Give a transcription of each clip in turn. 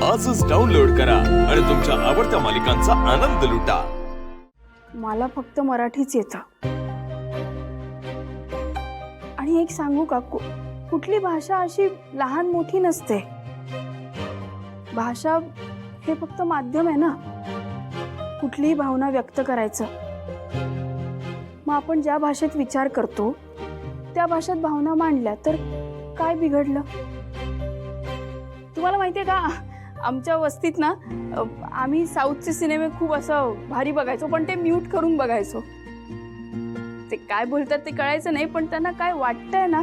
आजच डाउनलोड करा आणि तुमच्या आवडत्या मालिकांचा आनंद लुटा। मला फक्त मराठीच येतं आणि एक सांगू का, कुठली भाषा अशी लहान मोठी नसते। भाषा हे फक्त माध्यम आहे ना, कुठलीही भावना व्यक्त करायचं। मग आपण ज्या भाषेत विचार करतो त्या भाषेत भावना मांडल्या तर काय बिघडलं? तुम्हाला माहितीये का, आमच्या वस्तीत ना आम्ही साऊथचे सिनेमे खूप असं भारी बघायचो, पण ते म्यूट करून बघायचो। ते काय बोलतात ते कळायचं नाही, पण त्यांना काय वाटतंय ना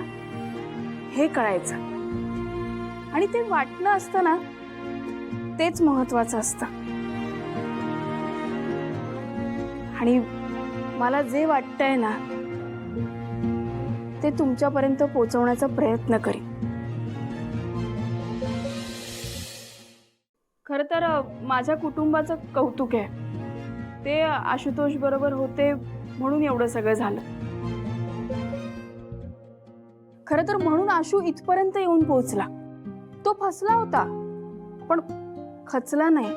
हे कळायचं। आणि ते वाटणं असतं ना, तेच महत्त्वाचं असतं। आणि मला जे वाटतंय ना ते तुमच्यापर्यंत पोहोचवण्याचा प्रयत्न करीन। खरं तर माझ्या कुटुंबाचं कौतुक आहे, ते आशुतोष बरोबर होते म्हणून एवढं सगळं झालं। खरं तर म्हणून आशु इथपर्यंत येऊन पोहोचला। तो फसला होता पण खचला नाही।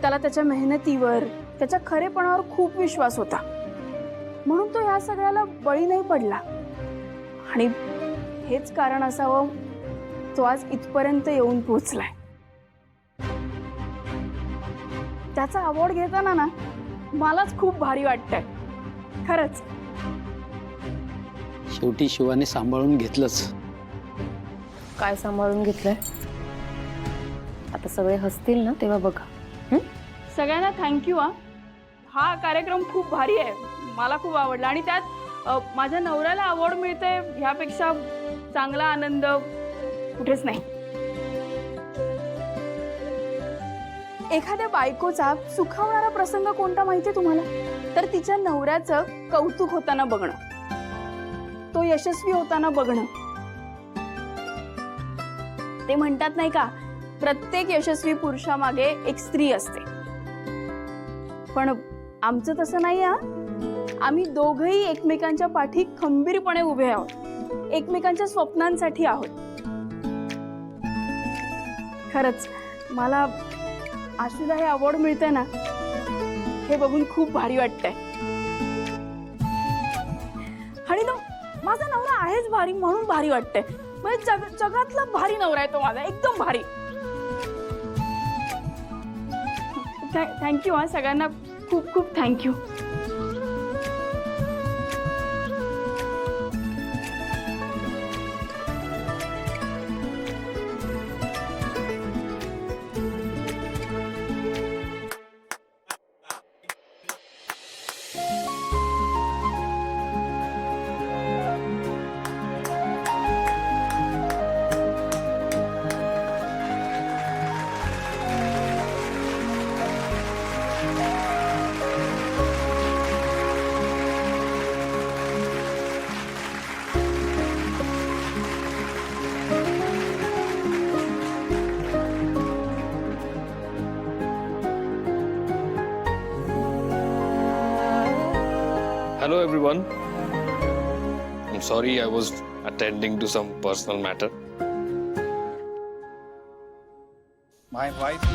त्याला त्याच्या मेहनतीवर, त्याच्या खरेपणावर खूप विश्वास होता, म्हणून तो ह्या सगळ्याला बळी नाही पडला। आणि हेच कारण असावं तो आज इथपर्यंत येऊन पोहोचलाय। त्याचा अवॉर्ड घेताना ना मलाच खूप भारी वाटतंय, खरंच। शेवटी शिवाने सांभाळून घेतलंच। काय सांभाळून घेतलंय? आता सगळे हसतील ना तेव्हा बघा। सगळ्यांना थँक्यू। हा कार्यक्रम खूप भारी आहे, मला खूप आवडला। आणि त्यात माझ्या नवऱ्याला अवॉर्ड मिळते ह्यापेक्षा चांगला आनंद कुठेच नाही। एखाद्या बायकोचा सुखावणारा प्रसंग कोणता माहितीये तुम्हाला? तर तिच्या नवऱ्याचं कौतुक होताना बघणं, तो यशस्वी होताना बघणं। ते म्हणतात नाही का, प्रत्येक यशस्वी पुरुषामागे एक स्त्री असते। पण आमचं तसं नाही हा। आम्ही दोघंही एकमेकांच्या पाठी खंबीरपणे उभे आहोत, एकमेकांच्या स्वप्नांसाठी आहोत। खरंच मला आशूला हे अवॉर्ड मिळतंय ना, हे बघून खूप भारी वाटतंय। आणि ना माझा नवरा आहेच भारी म्हणून भारी वाटतंय। म्हणजे जगातला भारी नवरा आहे तो माझा, एकदम भारी। थँक्यू हा सगळ्यांना, खूप खूप thank you. Hello everyone. I'm sorry I was attending to some personal matter. My wife